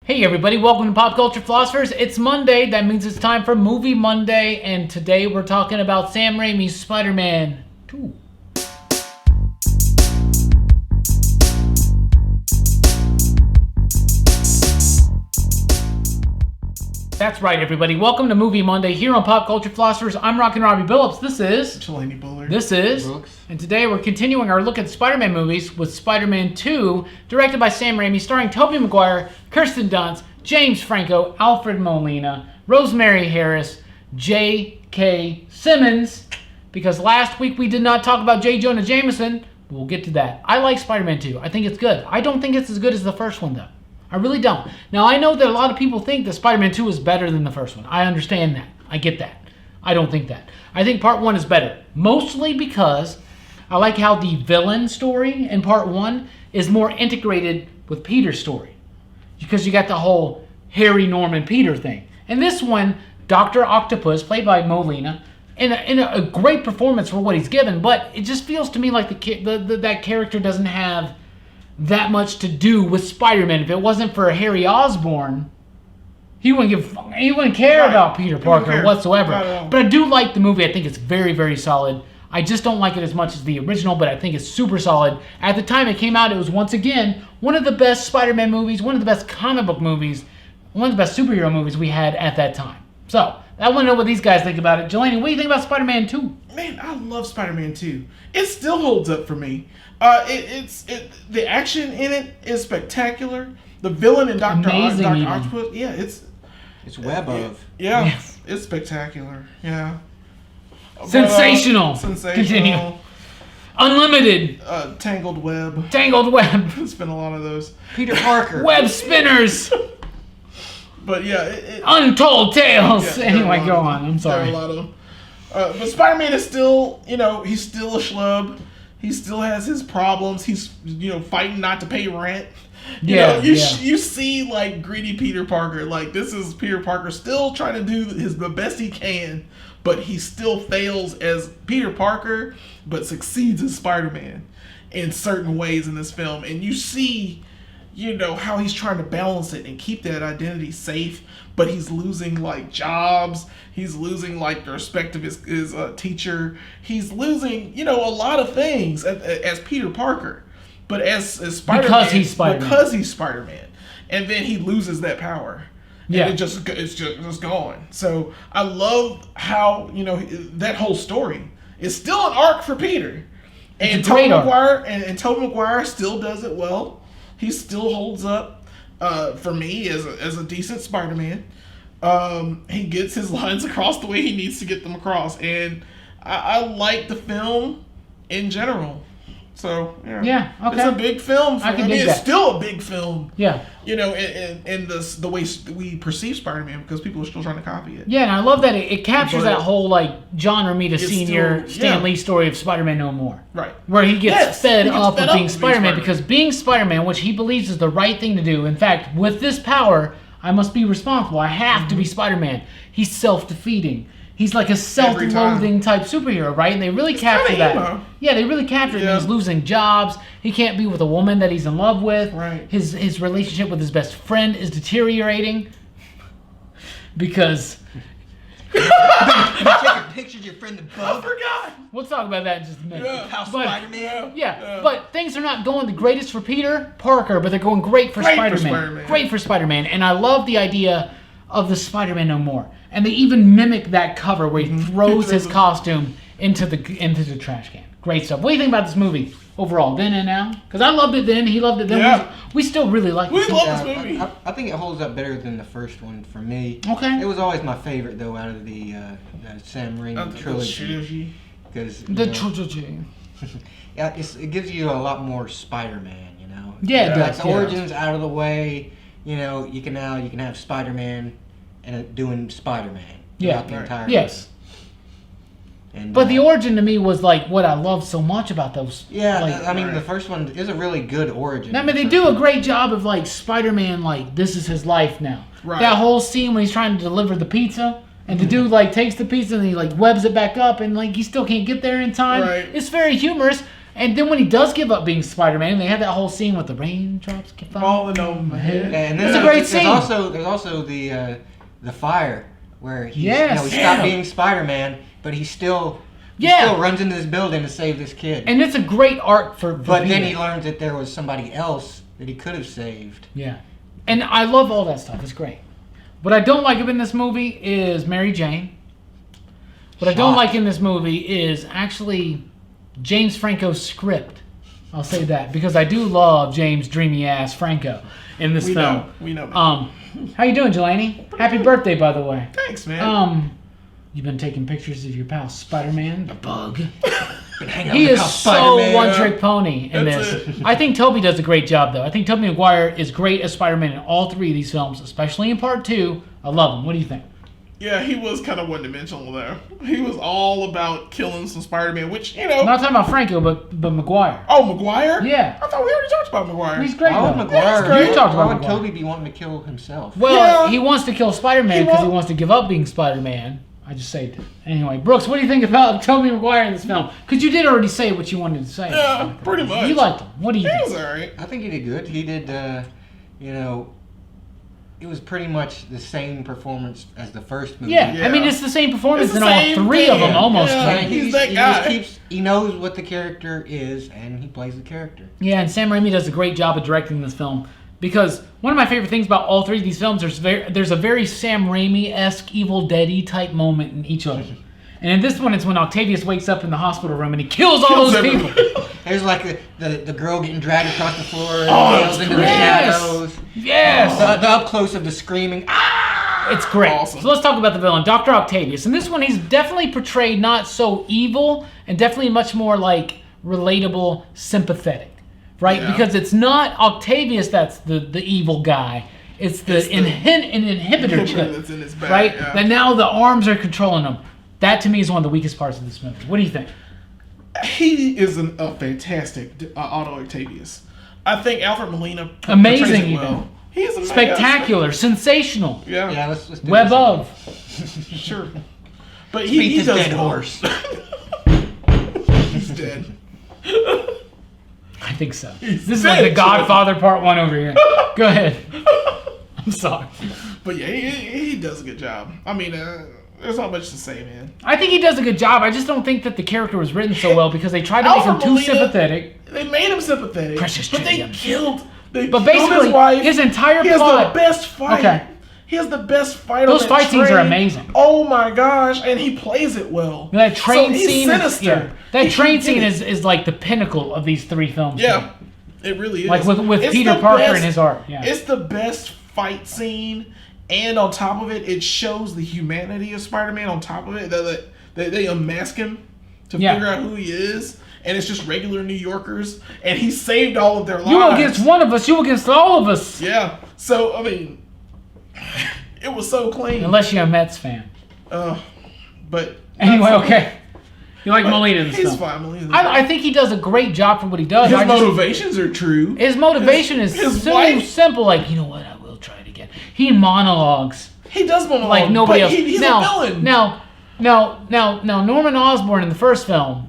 Hey everybody, welcome to Pop Culture Philosophers. It's Monday, that means it's time for Movie Monday, and today we're talking about Sam Raimi's Spider-Man 2. That's right, everybody. Welcome to Movie Monday here on Pop Culture Philosophers. I'm Rockin Robbie Billups. This is Jelani, Bullard. This is Brooks. And today we're continuing our look at Spider-Man movies with Spider-Man 2, directed by Sam Raimi, starring Tobey Maguire, Kirsten Dunst, James Franco, Alfred Molina, Rosemary Harris, J.K. Simmons. Because last week we did not talk about J. Jonah Jameson. We'll get to that. I like Spider-Man 2. I think it's good. I don't think it's as good as the first one, though. I really don't. Now, I know that a lot of people think that Spider-Man 2 is better than the first one. I understand that. I get that. I don't think that. I think part 1 is better. Mostly because I like how the villain story in part 1 is more integrated with Peter's story. Because you got the whole Harry, Norman, Peter thing. And this one, Dr. Octopus, played by Molina, in a great performance for what he's given, but it just feels to me like that character doesn't have that much to do with Spider-Man. If it wasn't for Harry Osborn, he wouldn't care about Peter Parker whatsoever. But I do like the movie. I think it's very, very solid. I just don't like it as much as the original, but I think it's super solid. At the time it came out, it was once again one of the best Spider-Man movies, one of the best comic book movies, one of the best superhero movies we had at that time. So, I want to know what these guys think about it. Jelani, what do you think about Spider-Man 2? Man, I love Spider-Man 2. It still holds up for me. The action in it is spectacular. The villain in Dr. Octopus, it's web of. Yeah, yes. It's spectacular. Yeah. Sensational. Sensational. Continue. Unlimited. Tangled web. Tangled web. It's been a lot of those. Peter Parker. Web spinners. But yeah, Untold tales. Yeah, anyway, go on. I'm sorry. There are a lot of them. But Spider-Man is still, he's still a schlub. He still has his problems. He's, fighting not to pay rent. You see, like, greedy Peter Parker. Like, this is Peter Parker still trying to do the best he can, but he still fails as Peter Parker, but succeeds as Spider-Man in certain ways in this film. And you see, how he's trying to balance it and keep that identity safe, but he's losing, like, jobs. He's losing, like, the respect of his teacher. He's losing, a lot of things as Peter Parker. But as Spider-Man... Because he's Spider-Man. And then he loses that power. Yeah. And it's just gone. So I love how, that whole story is still an arc for Peter. And Tobey Maguire, and Tobey Maguire still does it well. He still holds up for me as a decent Spider-Man. He gets his lines across the way he needs to get them across. And I like the film in general. So, yeah, okay. It's a big film. It's still a big film. Yeah. In the way we perceive Spider-Man, because people are still trying to copy it. Yeah, and I love that it captures that whole, like, John Romita Sr. Stan Lee story of Spider-Man No More. Right. Where he gets fed up with being Spider-Man, because being Spider-Man, which he believes is the right thing to do, in fact, with this power, I must be responsible. I have to be Spider-Man. He's self-defeating. He's like a self-loathing type superhero, right? And they really capture that. Emo. Yeah, they really capture it. He's losing jobs. He can't be with a woman that he's in love with. Right. His relationship with his best friend is deteriorating because... You take a picture of your friend above. I forgot. We'll talk about that in just a minute. Yeah. Spider-Man. Yeah, but things are not going the greatest for Peter Parker, but they're going great for Spider-Man. Great for Spider-Man. And I love the idea of the Spider-Man No More. And they even mimic that cover where he throws his costume into the trash can. Great stuff. What do you think about this movie overall, then and now? Because I loved it then, he loved it then. Yeah. We still really like it. We love this movie. I think it holds up better than the first one for me. Okay. It was always my favorite, though, out of the Sam Raimi Trilogy. Because The trilogy. Yeah, it gives you a lot more Spider-Man, Yeah, it does. The origins out of the way. You can have Spider-Man and doing Spider-Man. Yeah, the entire yes. And, but the origin to me was like what I love so much about those. Yeah, the first one is a really good origin. I mean, they do a great job of like Spider-Man, like this is his life now. Right. That whole scene when he's trying to deliver the pizza, and the dude like takes the pizza and he like webs it back up, and like he still can't get there in time. Right. It's very humorous. And then when he does give up being Spider-Man, they have that whole scene with the raindrops falling on my head. And it's a great scene. There's also the fire where he stopped being Spider-Man, but he still runs into this building to save this kid. And it's a great arc for But Peter. then he learns that there was somebody else that he could have saved. Yeah. And I love all that stuff. It's great. What I don't like in this movie is Mary Jane. What I don't like in this movie is actually James Franco's script. I'll say that because I do love James dreamy ass Franco in this film. We know. How you doing, Jelani? Happy birthday, by the way. Thanks, man. You've been taking pictures of your pal Spider-Man, the bug. He is so one-trick pony in That's this. I think Tobey does a great job, though. I think Tobey Maguire is great as Spider-Man in all three of these films, especially in Part 2. I love him. What do you think? Yeah, he was kind of one-dimensional there. He was all about killing some Spider-Man, which, you know... I'm not talking about Franco, but Maguire. Oh, Maguire? Yeah. I thought we already talked about Maguire. He's great, Why though. would Maguire? You talked about Why would Maguire. Tobey be wanting to kill himself? Well, he wants to kill Spider-Man because he won't- wants to give up being Spider-Man. I just say that. Anyway, Brooks, what do you think about Tobey Maguire in this film? Because you did already say what you wanted to say. Yeah, pretty much. You liked him. What do you He think? was alright. I think he did good. He did, it was pretty much the same performance as the first movie. Yeah. Yeah. I mean, it's the same performance It's in the all same three of them, thing. almost. Yeah. Like, He's that guy. He knows what the character is, and he plays the character. Yeah, and Sam Raimi does a great job of directing this film because one of my favorite things about all three of these films, there's a very Sam Raimi-esque Evil Dead-y type moment in each of them. And in this one, it's when Octavius wakes up in the hospital room and he kills all those people. There's like the girl getting dragged across the floor and Oh, falls into the great. shadows. Yes! The up close of the screaming. It's great. Awesome. So let's talk about the villain, Dr. Octavius. In this one, he's definitely portrayed not so evil and definitely much more like relatable, sympathetic, right? Yeah. Because it's not Octavius that's the evil guy. It's the inhibitor chip, that's in his back, right? yeah. That now the arms are controlling him. That to me is one of the weakest parts of this movie. What do you think? He is a fantastic Otto Octavius. I think Alfred Molina Amazing, portrays it even. well. He is amazing. Spectacular, sensational, Yeah, Yeah, let's do web this. of. sure. But Beat he this does dead well. horse. He's dead. I think so. He's This is like the dead, Godfather Part 1 over here. Go ahead. I'm sorry. But yeah, he does a good job. I mean, there's not much to say, man. I think he does a good job. I just don't think that the character was written so well because they tried to make him Alfred too Molina- sympathetic. They made him sympathetic, Precious but they Julian. killed. They But killed basically, his wife. his entire He has plot. the best fight. Okay. He has the best fight. Those on that fight scenes are train. amazing. Oh my gosh, and he plays it well. That train so he's scene, sinister. that He train can scene get it. is like the pinnacle of these three films. Yeah, it really is. Like with It's Peter the Parker best- and his art. Yeah. It's the best fight scene, and on top of it, it shows the humanity of Spider-Man. On top of it, they unmask him to Yeah. figure out who he is, and it's just regular New Yorkers, and he saved all of their lives. You against one of us, you against all of us. Yeah. So I mean, it was so clean. Unless you're a Mets fan. But Anyway, okay. You like Molina in this he's film. fine. Molina's I think he does a great job for what he does. his I just- motivations are true. His motivation is his so wife- simple. Like, you know what? I will try it again. He monologues He does monologue like nobody else. He's now, a villain. now, Norman Osborn in the first film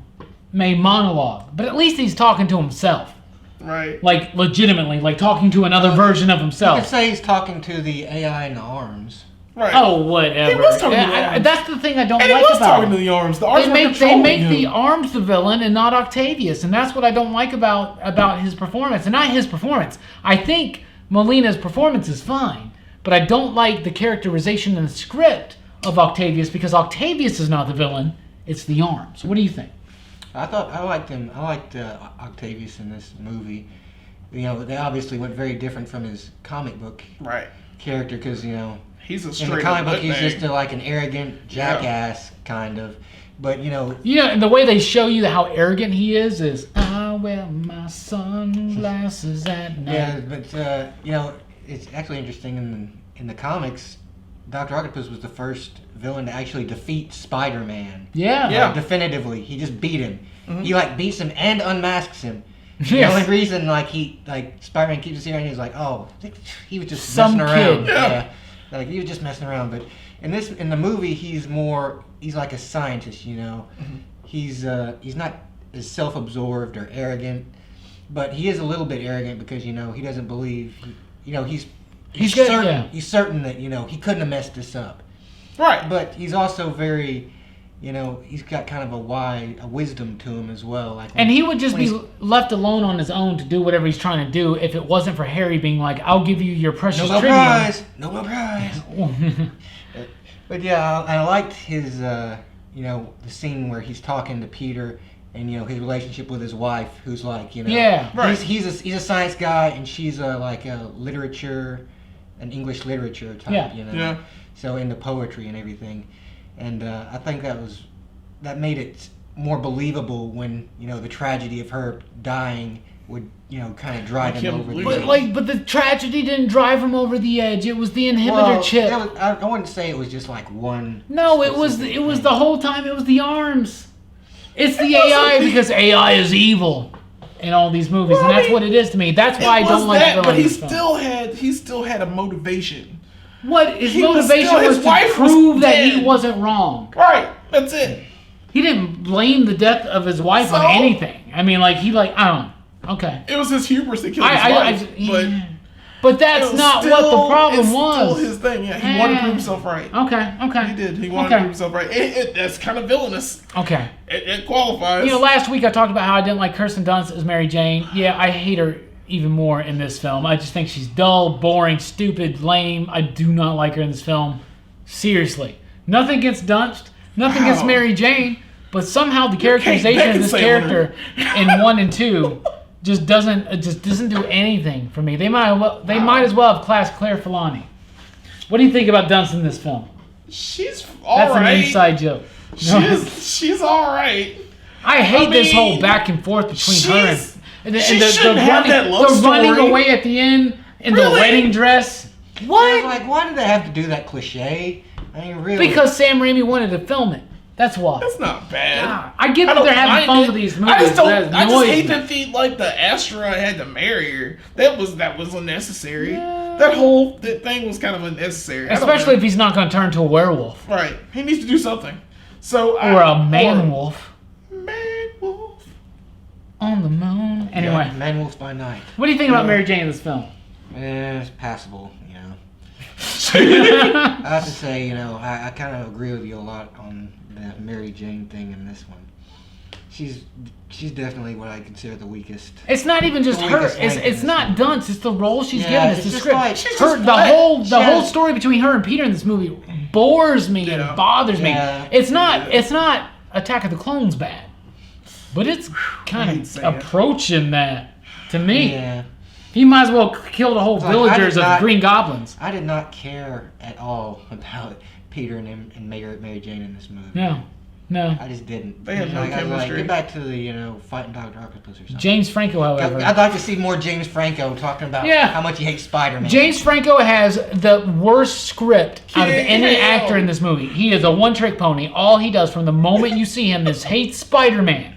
made monologue, but at least he's talking to himself, Right. like legitimately, like talking to another version of You could himself. say he's talking to the AI in the arms. Right. Oh, whatever. He was talking to the arms. That's the thing I don't And he like was about talking him. to the arms. The arms They were make controlling him. the arms the villain and not Octavius, and that's what I don't like about his performance. And not his performance. I think Molina's performance is fine, but I don't like the characterization in the script of Octavius because Octavius is not the villain; it's the arms. What do you think? I liked him. I liked Octavius in this movie. You know, they obviously went very different from his comic book Right. character because He's a in straight the comic book up he's nutbag. just like an arrogant jackass kind of. But And the way they show you how arrogant he is I wear my sunglasses at night. yeah. But it's actually interesting in the comics. Dr. Octopus was the first villain to actually defeat Spider-Man. Yeah. Yeah. Definitively, he just beat him. He beats him and unmasks him. Yes. The only reason Spider-Man keeps his ear and he's like, oh, he was just Some messing kid. around. Yeah. Like he was just messing around. But in the movie, he's like a scientist. He's not is self-absorbed or arrogant, but he is a little bit arrogant because he doesn't believe. He's certain that he couldn't have messed this up. Right. But he's also very, he's got kind of a wisdom to him as well. And he would just be left alone on his own to do whatever he's trying to do if it wasn't for Harry being like, "I'll give you your precious trivia." Nobel Prize. But yeah, I liked his, the scene where he's talking to Peter and his relationship with his wife, who's like, right. he's a science guy and she's like a an English literature type, Yeah. So into poetry and everything, and I think that made it more believable when the tragedy of her dying would kind of drive him over the edge. But the tragedy didn't drive him over the edge. It was the inhibitor chip. I wouldn't say it was just like one. No, it was the whole time. It was the arms. It's the AI because AI is evil in all these movies, and that's what it is to me. That's why I don't like villains. But he still had a motivation. What his motivation was to prove that he wasn't wrong. Right. That's it. He didn't blame the death of his wife on anything. I mean, I don't know. Okay. It was his hubris that killed his wife. But that's not what the problem was. Still his thing. Yeah, he wanted to prove himself right. Okay. He did. He wanted to prove himself right. That's kind of villainous. Okay. It qualifies. Last week I talked about how I didn't like Kirsten Dunst as Mary Jane. Yeah, I hate her even more in this film. I just think she's dull, boring, stupid, lame. I do not like her in this film. Seriously. Nothing against Dunst. Nothing against Mary Jane. But somehow the characterization of this character in 1 and 2 just doesn't do anything for me. They might as well have classed Claire Filani. What do you think about Dunst in this film? She's all right. That's an inside joke. She's all right. I hate this whole back and forth between her and the running away at the end in the wedding dress. What? Why did they have to do that cliche? I mean, really? Because Sam Raimi wanted to film it. That's why. That's not bad. I get that they're having fun with these movies. I just hate that the Astra had to marry her. That was unnecessary. Yeah. That thing was kind of unnecessary. Especially if he's not going to turn to a werewolf. Right. He needs to do something. So or a man-wolf. Man-wolf. On the moon. Anyway. Yeah, man-wolves by night. What do you think about Mary Jane in this film? It's passable, I have to say, I kind of agree with you a lot on the Mary Jane thing in this one. She's definitely what I consider the weakest. It's not even just her. It's not Dunst. It's the role she's given. It's the script. The whole story between her and Peter in this movie bores me and bothers me. It's not Attack of the Clones bad, but it's kind of approaching that to me. Yeah. He might as well kill the whole villagers of Green Goblins. I did not care at all about Peter and Mary Jane in this movie. No. I just didn't. They had no chemistry. Get back to the, fighting Dr. Octopus or something. James Franco, however. I'd like to see more James Franco talking about how much he hates Spider-Man. James Franco has the worst script out of any actor in this movie. He is a one-trick pony. All he does from the moment you see him is hate Spider-Man.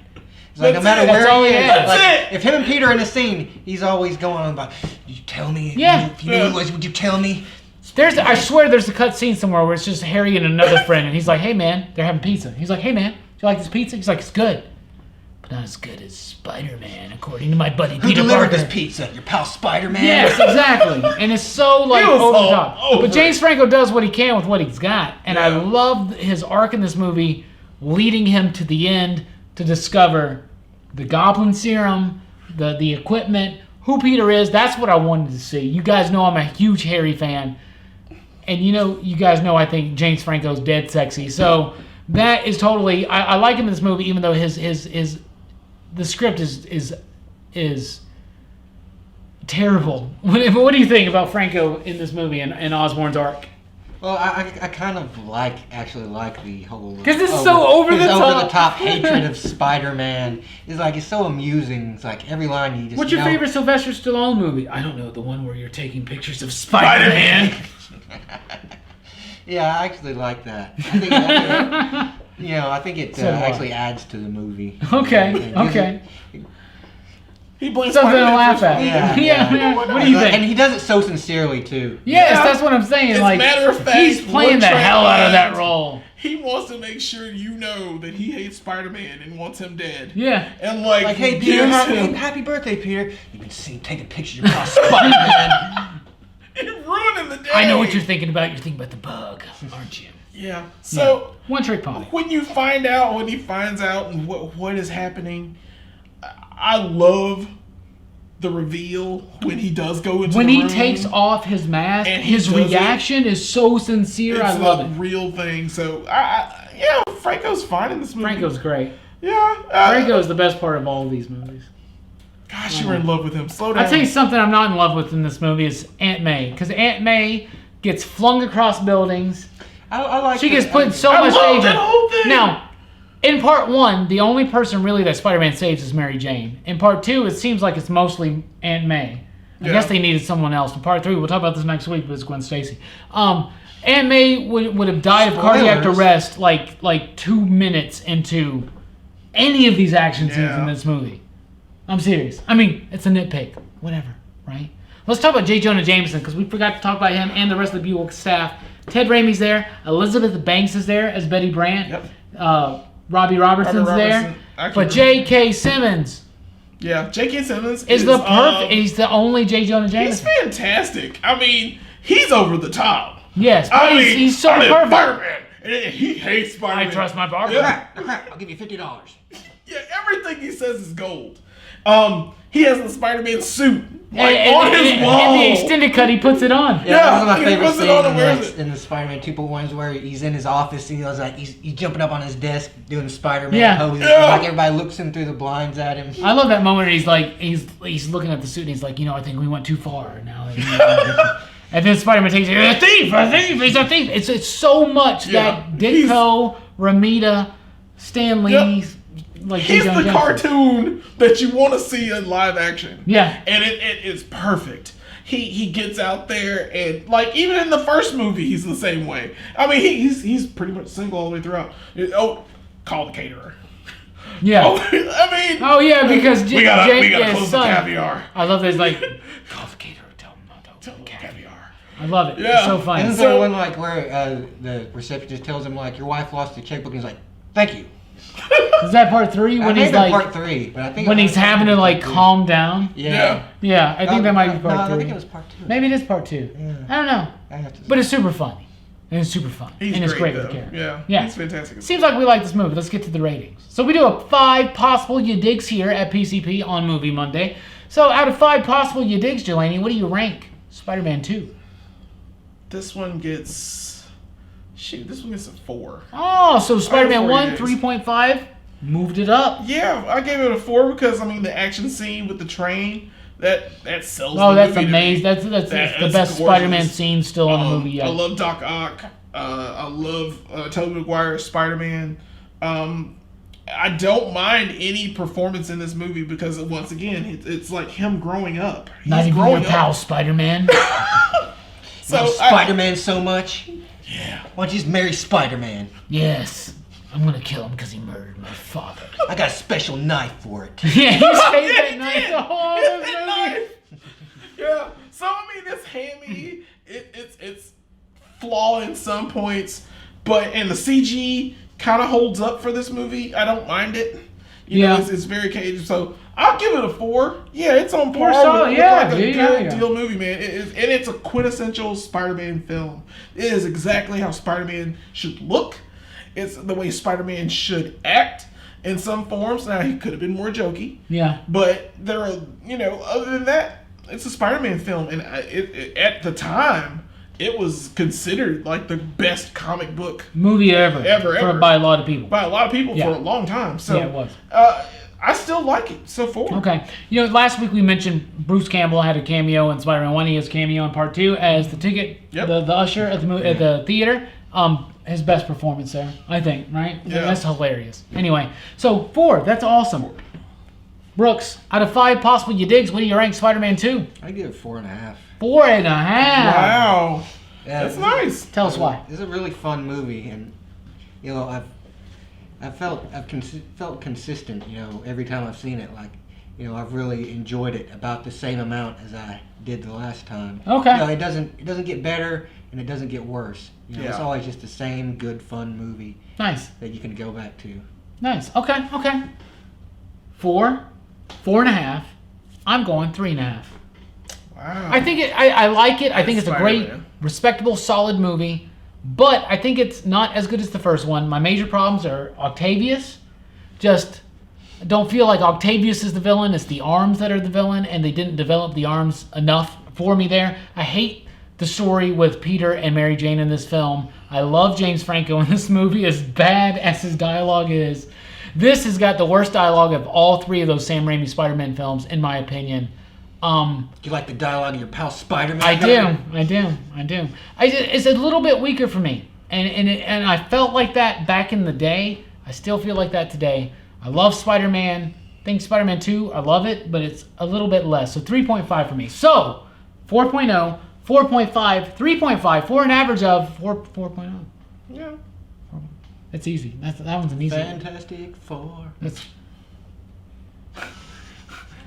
No matter where he is, That's it. If him and Peter are in a scene, he's always going on about, you tell me? If you knew who it was, would you tell me? I swear there's a cut scene somewhere where it's just Harry and another friend, and he's like, hey man, they're having pizza. He's like, hey man, do you like this pizza? He's like, it's good. But not as good as Spider-Man, according to my buddy Peter Parker. Who delivered this pizza? Your pal Spider-Man? Yes, exactly. And it's so over the top. But James Franco does what he can with what he's got. And I love his arc in this movie, leading him to the end to discover the Goblin Serum, the equipment, who Peter is. That's what I wanted to see. You guys know I'm a huge Harry fan. And you guys know I think James Franco's dead sexy. So that is totally... I like him in this movie, even though the script is terrible. What do you think about Franco in this movie and Osborn's arc? Well, I kind of actually like the whole... Because this is so over the top hatred of Spider-Man. It's so amusing. It's like every line you just... What's your favorite Sylvester Stallone movie? I don't know, the one where you're taking pictures of Spider-Man. Yeah, I actually like that. I think it actually adds to the movie. Okay. He blames something to laugh at. Yeah. What do you think? And he does it so sincerely too. Yes, that's what I'm saying. As a matter of fact, he's playing the hell out of that role. he wants to make sure you know that he hates Spider-Man and wants him dead. Yeah. And hey Peter, happy birthday, Peter. You've been seen taking pictures of Spider-Man. You're ruining the day. I know what you're thinking about. You're thinking about the bug, aren't you? Yeah. So one trick pony. When he finds out and what is happening, I love the reveal when he does go into the room. When he takes off his mask, and his reaction is so sincere. I love it. Real thing. So, Franco's fine in this movie. Franco's great. Yeah. Franco's the best part of all of these movies. Gosh, you were in love with him. Slow down. I'll tell you something I'm not in love with in this movie is Aunt May. Because Aunt May gets flung across buildings. I like she gets put in so much danger. That whole thing. Now, in part 1, the only person really that Spider-Man saves is Mary Jane. In part 2, it seems like it's mostly Aunt May. I guess they needed someone else. In part 3, we'll talk about this next week, but it's Gwen Stacy. Aunt May would have died of cardiac arrest like 2 minutes into any of these action scenes in this movie. I'm serious. I mean, it's a nitpick. Whatever, right? Let's talk about J. Jonah Jameson, because we forgot to talk about him and the rest of the Buell staff. Ted Raimi's there. Elizabeth Banks is there as Betty Brant. Yep. Robbie Robertson's there. But J.K. Simmons. Yeah, J.K. Simmons is the perfect. He's the only J. Jonah Jameson. He's fantastic. I mean, he's over the top. Yes, but he's so perfect. Spider-Man. And he hates Spider-Man. I trust my barber. Yeah. I'll give you $50. Yeah, everything he says is gold. He has the Spider-Man suit on his wall. In the extended cut, he puts it on. Yeah, one of my favorite scenes in the Spider-Man 2.1s where he's in his office and he's jumping up on his desk doing the Spider-Man poses. Like everybody looks in through the blinds at him. I love that moment where he's looking at the suit and he's like, I think we went too far now. And then Spider-Man takes it, a thief, he's a thief. It's so much that Ditko, Ramita, Stan Lee, he's the cartoon that you want to see in live action. Yeah. And it is perfect. He gets out there and even in the first movie he's the same way. I mean he's pretty much single all the way throughout. Call the caterer. Yeah. Because we gotta close the caviar. I love this call the caterer, tell him not to open the caviar. I love it. Yeah. It's so funny. Isn't there one where the receptionist tells him your wife lost the checkbook and he's like, thank you. Is that part 3 when he's part 3, but I think when he's having to calm down? Yeah. Yeah, I think that might be part 3. I think it was part 2. Maybe it is part 2. Yeah. I don't know. But it's super funny. And it's super fun. It's great with the character. Yeah. He's fantastic. Seems like we like this movie. Let's get to the ratings. So we do a 5 possible you digs here at PCP on Movie Monday. So out of 5 possible you digs, Jelani, what do you rank Spider-Man 2? This one gets a 4. Oh, so Spider-Man 1, 3.5, moved it up. Yeah, I gave it a 4 because the action scene with the train that sells. Oh, that's amazing. That's the best gorgeous. Spider-Man scene still in the movie yet. I love Doc Ock. I love Tobey Maguire as Spider-Man. I don't mind any performance in this movie because once again, it's like him growing up. Not even your pal, Spider-Man. So Spider-Man so much. Yeah. Why don't you just marry Spider-Man? Yes. I'm going to kill him because he murdered my father. I got a special knife for it. Yeah, he saved that knife the whole movie. Yeah. So, it's hammy. It's flawed in some points. And the CG kind of holds up for this movie. I don't mind it. You know, it's very cagey. So, I'll give it a 4. Yeah, it's on par with a good deal movie, man. It's a quintessential Spider-Man film. It is exactly how Spider-Man should look. It's the way Spider-Man should act in some forms. Now, he could have been more jokey. Yeah. But there are, other than that, it's a Spider-Man film. And at the time, it was considered the best comic book movie ever. By a lot of people. By a lot of people for a long time. So, it was. I still like it. So 4. Okay. Last week we mentioned Bruce Campbell had a cameo in Spider-Man 1. He has a cameo in part 2 as the ticket, the usher at the theater. His best performance there, I think, right? Yeah. That's hilarious. Anyway, so 4. That's awesome. 4. Brooks, out of 5 possible you digs, what do you rank Spider-Man 2? I give it 4.5. 4.5. Wow. Yeah, that's nice. Tell us why. It's a really fun movie, and I've felt consistent. Every time I've seen it, I've really enjoyed it about the same amount as I did the last time. Okay. It doesn't get better. and it doesn't get worse. You know, Yeah. it's always just the same good, fun movie. Nice. That you can go back to. Nice. Okay. 4, 4.5. I'm going 3.5. Wow. I think I like it. I think it's a great, Spider-Man. respectable, solid movie. But I think it's not as good as the first one. My major problems are Octavius. Just don't feel like Octavius is the villain. It's the arms that are the villain, and they didn't develop the arms enough for me there. I hate the story with Peter and Mary Jane in this film. I love James Franco in this movie, as bad as his dialogue is. This has got the worst dialogue of all 3 of those Sam Raimi Spider-Man films, in my opinion. Do you like the dialogue of your pal Spider-Man? I do. It's a little bit weaker for me, and I felt like that back in the day. I still feel like that today. I love Spider-Man. I think Spider-Man 2, I love it, but it's a little bit less. So 3.5 for me. So 4.0, 4.5, 3.5 for an average of 4.0. Yeah. It's easy. That one's an easy one. Fantastic Four.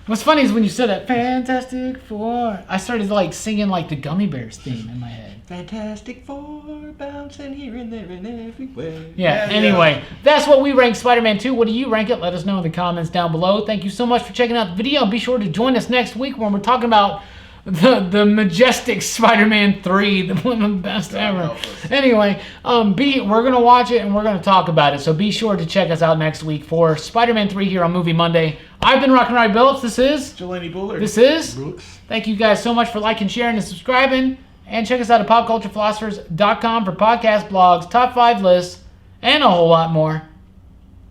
What's funny is when you said that, Fantastic Four, I started like singing like the Gummy Bears theme in my head. Fantastic Four, bouncing here and there and everywhere. Yeah, anyway, that's what we rank Spider-Man 2. What do you rank it? Let us know in the comments down below. Thank you so much for checking out the video, and be sure to join us next week when we're talking about the majestic Spider-Man 3, one of the best ever. Anyway, we're going to watch it and we're going to talk about it, so be sure to check us out next week for Spider-Man 3 here on Movie Monday. I've been Rockin Robbie Billups. This is Jelani Bullard. This is Brooks. Thank you guys so much for liking, sharing, and subscribing. And check us out at popculturephilosophers.com for podcast blogs, top 5 lists, and a whole lot more.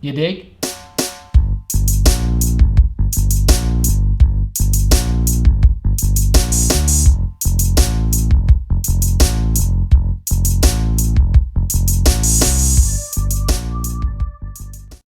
You dig?